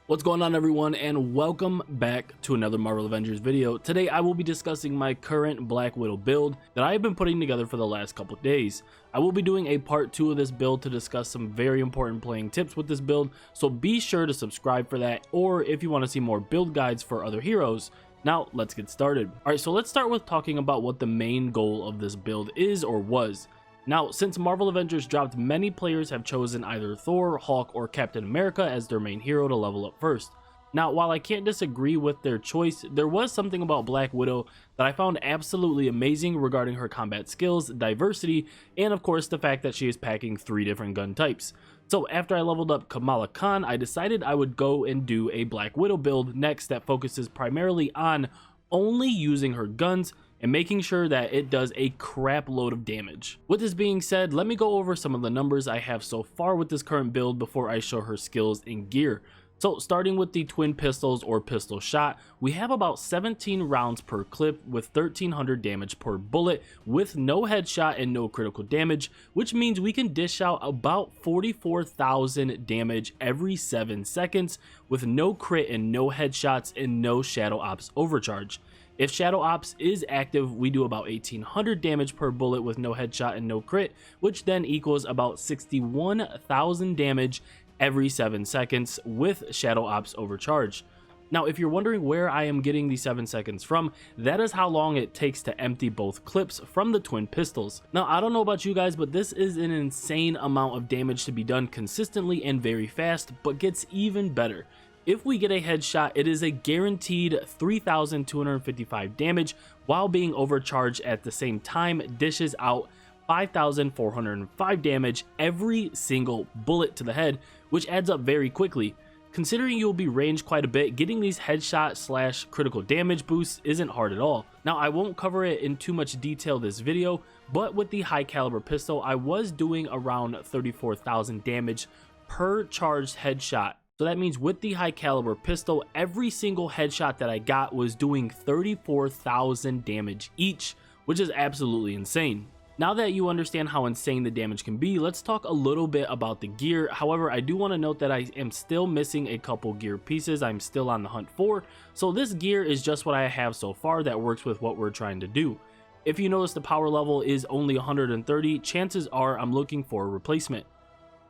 What's going on, everyone, and welcome back to another Marvel Avengers video. Today I will be discussing my current Black Widow build that I have been putting together for the last couple days. I will be doing a part 2 of this build to discuss some very important playing tips with this build, so be sure to subscribe for that, or if you want to see more build guides for other heroes. Now let's get started. Alright, so let's start with talking about what the main goal of this build is or was. Now, since Marvel Avengers dropped, many players have chosen either Thor, Hulk, or Captain America as their main hero to level up first. Now, while I can't disagree with their choice, there was something about Black Widow that I found absolutely amazing regarding her combat skills, diversity, and of course the fact that she is packing 3 different gun types. So after I leveled up Kamala Khan, I decided I would go and do a Black Widow build next that focuses primarily on only using her guns and making sure that it does a crap load of damage. With this being said, let me go over some of the numbers I have so far with this current build before I show her skills and gear. So starting with the twin pistols or pistol shot, we have about 17 rounds per clip with 1300 damage per bullet with no headshot and no critical damage, which means we can dish out about 44,000 damage every 7 seconds with no crit and no headshots and no shadow ops overcharge. If Shadow Ops is active, we do about 1800 damage per bullet with no headshot and no crit, which then equals about 61,000 damage every 7 seconds with Shadow Ops overcharge. Now, if you're wondering where I am getting the 7 seconds from, that is how long it takes to empty both clips from the twin pistols. Now, I don't know about you guys, but this is an insane amount of damage to be done consistently and very fast, but gets even better. If we get a headshot, it is a guaranteed 3,255 damage while being overcharged at the same time, dishes out 5,405 damage every single bullet to the head, which adds up very quickly. Considering you'll be ranged quite a bit, getting these headshot / critical damage boosts isn't hard at all. Now, I won't cover it in too much detail this video, but with the high caliber pistol, I was doing around 34,000 damage per charged headshot. So that means with the high caliber pistol, every single headshot that I got was doing 34,000 damage each, which is absolutely insane. Now that you understand how insane the damage can be, let's talk a little bit about the gear. However, I do want to note that I am still missing a couple gear pieces I'm still on the hunt for. So this gear is just what I have so far that works with what we're trying to do. If you notice the power level is only 130, chances are I'm looking for a replacement.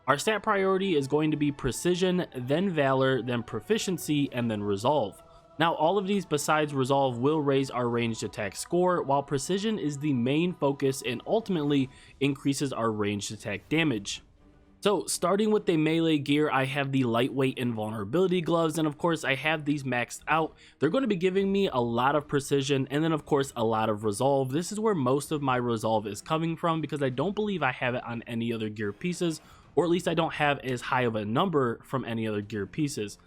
Our stat priority is going to be precision, then valor, then proficiency, and then resolve. Now, all of these besides resolve will raise our ranged attack score, while precision is the main focus and ultimately increases our ranged attack damage. So starting with the melee gear, I have the lightweight invulnerability gloves, and of course I have these maxed out. They're going to be giving me a lot of precision and then of course a lot of resolve. This is where most of my resolve is coming from because I don't believe I have it on any other gear pieces, or at least I don't have as high of a number from any other gear pieces.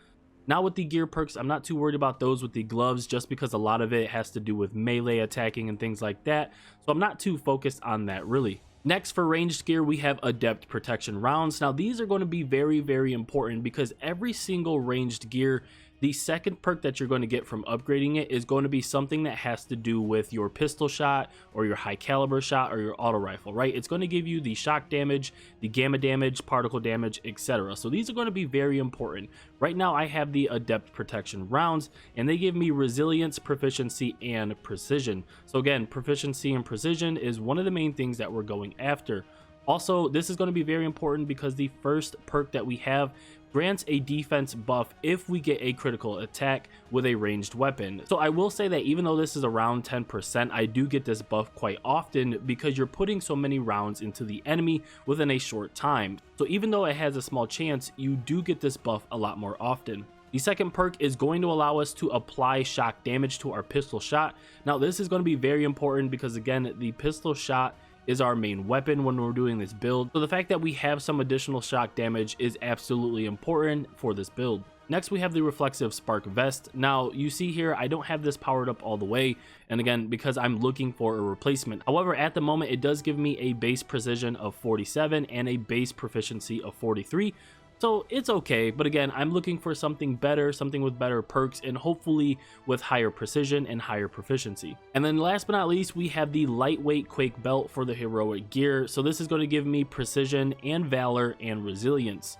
Now with the gear perks, I'm not too worried about those with the gloves just because a lot of it has to do with melee attacking and things like that, so I'm not too focused on that really. Next, for ranged gear, we have adept protection rounds. Now these are going to be very important because every single ranged gear, the second perk that you're going to get from upgrading it is going to be something that has to do with your pistol shot or your high caliber shot or your auto rifle, right? It's going to give you the shock damage, the gamma damage, particle damage, etc. So these are going to be very important. Right now I have the adept protection rounds and they give me resilience, proficiency, and precision. So again, proficiency and precision is one of the main things that we're going after. Also, this is going to be very important because the first perk that we have grants a defense buff if we get a critical attack with a ranged weapon. So I will say that even though this is around 10%, I do get this buff quite often because you're putting so many rounds into the enemy within a short time. So even though it has a small chance, you do get this buff a lot more often. The second perk is going to allow us to apply shock damage to our pistol shot. Now this is going to be very important because again, the pistol shot is our main weapon when we're doing this build, so the fact that we have some additional shock damage is absolutely important for this build. Next, we have the reflexive spark vest. Now you see here I don't have this powered up all the way, and again because I'm looking for a replacement. However, at the moment it does give me a base precision of 47 and a base proficiency of 43, so it's okay, but again, I'm looking for something better, something with better perks, and hopefully with higher precision and higher proficiency. And then last but not least, we have the lightweight quake belt for the heroic gear. So this is going to give me precision and valor and resilience.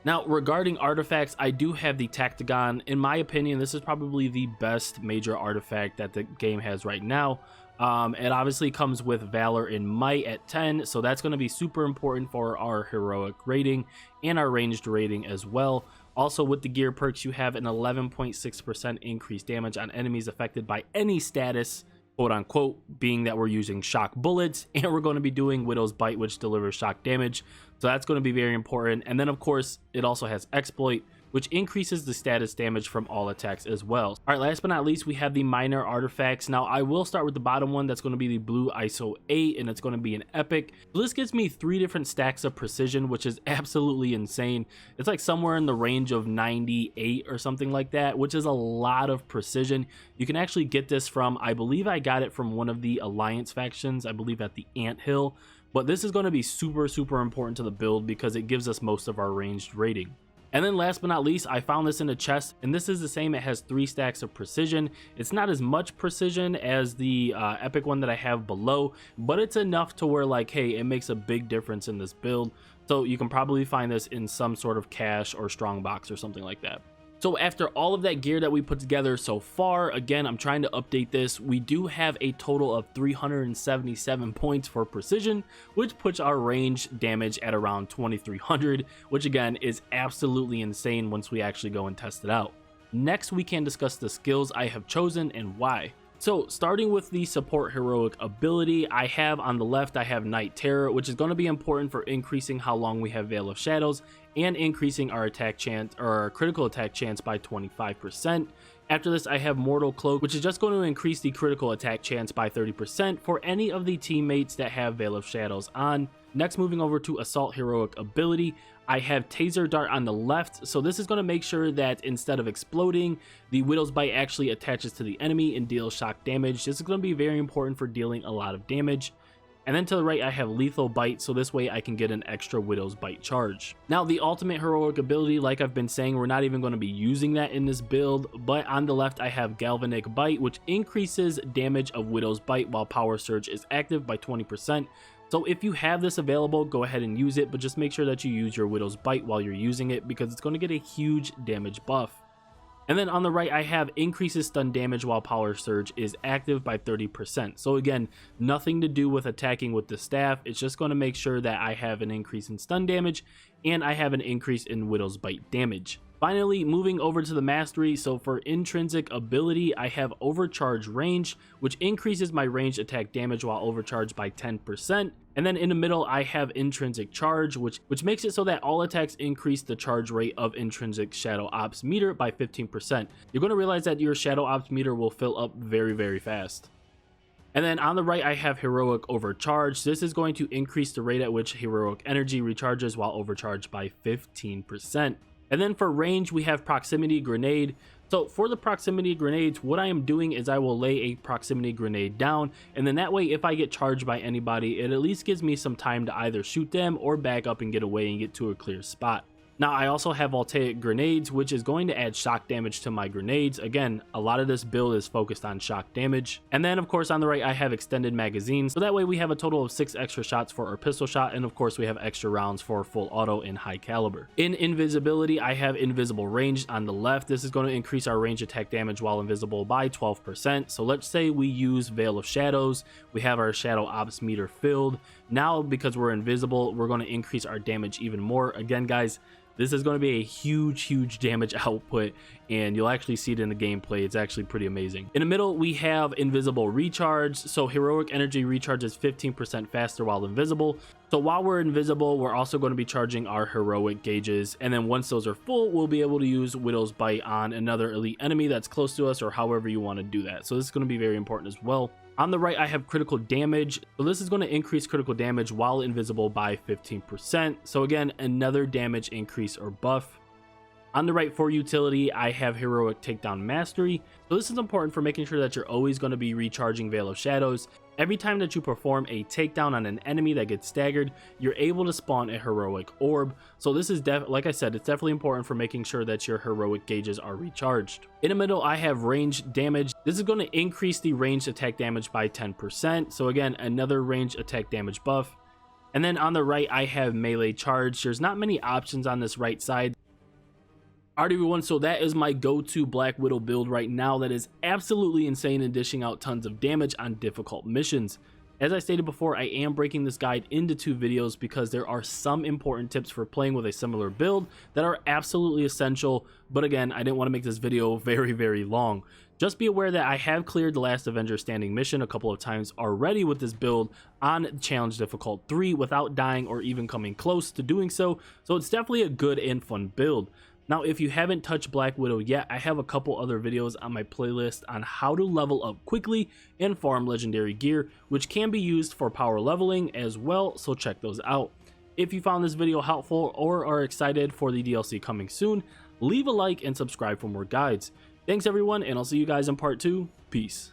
Now, regarding artifacts, I do have the Tactagon. In my opinion, this is probably the best major artifact that the game has right now. It obviously comes with Valor and Might at 10, so that's going to be super important for our heroic rating and our ranged rating as well. Also, with the gear perks, you have an 11.6% increased damage on enemies affected by any status, quote unquote, being that we're using shock bullets, and we're going to be doing Widow's Bite, which delivers shock damage. So that's going to be very important. And then, of course, it also has Exploit, which increases the status damage from all attacks as well. All right, last but not least, we have the minor artifacts. Now, I will start with the bottom one. That's going to be the blue ISO 8, and it's going to be an epic. So this gives me 3 different stacks of precision, which is absolutely insane. It's like somewhere in the range of 98 or something like that, which is a lot of precision. You can actually get this from, I believe I got it from one of the Alliance factions, I believe at the Anthill. But this is going to be super, super important to the build because it gives us most of our ranged rating. And then last but not least, I found this in a chest, and this is the same. It has 3 stacks of precision. It's not as much precision as the epic one that I have below, but it's enough to where, like, hey, it makes a big difference in this build. So you can probably find this in some sort of cache or strongbox or something like that. So after all of that gear that we put together so far, again, I'm trying to update this. We do have a total of 377 points for precision, which puts our range damage at around 2300, which again is absolutely insane once we actually go and test it out. Next, we can discuss the skills I have chosen and why. So starting with the support heroic ability, I have on the left, I have Night Terror, which is going to be important for increasing how long we have Veil of Shadows and increasing our attack chance or our critical attack chance by 25%. After this, I have Mortal Cloak, which is just going to increase the critical attack chance by 30% for any of the teammates that have Veil of Shadows on. Next, moving over to Assault Heroic Ability, I have Taser Dart on the left, so this is going to make sure that instead of exploding, the Widow's Bite actually attaches to the enemy and deals shock damage. This is going to be very important for dealing a lot of damage. And then to the right, I have Lethal Bite, so this way I can get an extra Widow's Bite charge. Now, the ultimate heroic ability, like I've been saying, we're not even going to be using that in this build, but on the left, I have Galvanic Bite, which increases damage of Widow's Bite while Power Surge is active by 20%. So if you have this available, go ahead and use it, but just make sure that you use your Widow's Bite while you're using it because it's going to get a huge damage buff. And then on the right, I have increases stun damage while Power Surge is active by 30%. So again, nothing to do with attacking with the staff. It's just going to make sure that I have an increase in stun damage and I have an increase in Widow's Bite damage. Finally, moving over to the mastery, so for intrinsic ability, I have Overcharge Range, which increases my ranged attack damage while overcharged by 10%. And then in the middle, I have Intrinsic Charge, which makes it so that all attacks increase the charge rate of Intrinsic Shadow Ops meter by 15%. You're going to realize that your Shadow Ops meter will fill up very, very fast. And then on the right, I have Heroic Overcharge. This is going to increase the rate at which Heroic Energy recharges while overcharged by 15%. And then for range, we have Proximity Grenade. So for the proximity grenades, what I am doing is I will lay a proximity grenade down, and then that way if I get charged by anybody, it at least gives me some time to either shoot them or back up and get away and get to a clear spot. Now, I also have Voltaic Grenades, which is going to add shock damage to my grenades. Again, a lot of this build is focused on shock damage. And then, of course, on the right, I have Extended Magazines. So that way we have a total of 6 extra shots for our pistol shot. And of course, we have extra rounds for full auto and high caliber. In invisibility, I have Invisible Range on the left. This is going to increase our range attack damage while invisible by 12%. So let's say we use Veil of Shadows. We have our Shadow Ops meter filled. Now, because we're invisible, we're going to increase our damage even more. Again, guys, this is going to be a huge damage output, and you'll actually see it in the gameplay. It's actually pretty amazing. In the middle, we have Invisible Recharge. So Heroic Energy recharges 15% faster while invisible. So while we're invisible, we're also going to be charging our heroic gauges, and then once those are full, we'll be able to use Widow's Bite on another elite enemy that's close to us, or however you want to do that. So this is going to be very important as well. On the right, I have Critical Damage. So this is going to increase critical damage while invisible by 15%. So again, another damage increase or buff. On the right, for utility, I have Heroic Takedown Mastery. So this is important for making sure that you're always going to be recharging Veil of Shadows. Every time that you perform a takedown on an enemy that gets staggered, you're able to spawn a heroic orb. So this is like I said, it's definitely important for making sure that your heroic gauges are recharged. In the middle, I have Range Damage. This is going to increase the ranged attack damage by 10%. So again, another ranged attack damage buff. And then on the right, I have melee charge. There's not many options on this right side. Alright everyone, so that is my go-to Black Widow build right now that is absolutely insane and dishing out tons of damage on difficult missions. As I stated before, I am breaking this guide into 2 videos because there are some important tips for playing with a similar build that are absolutely essential, but again, I didn't want to make this video very long. Just be aware that I have cleared the last Avengers standing mission a couple of times already with this build on challenge difficult 3 without dying or even coming close to doing so, so it's definitely a good and fun build. Now, if you haven't touched Black Widow yet, I have a couple other videos on my playlist on how to level up quickly and farm legendary gear, which can be used for power leveling as well, so check those out. If you found this video helpful or are excited for the DLC coming soon, leave a like and subscribe for more guides. Thanks everyone, and I'll see you guys in part 2. Peace.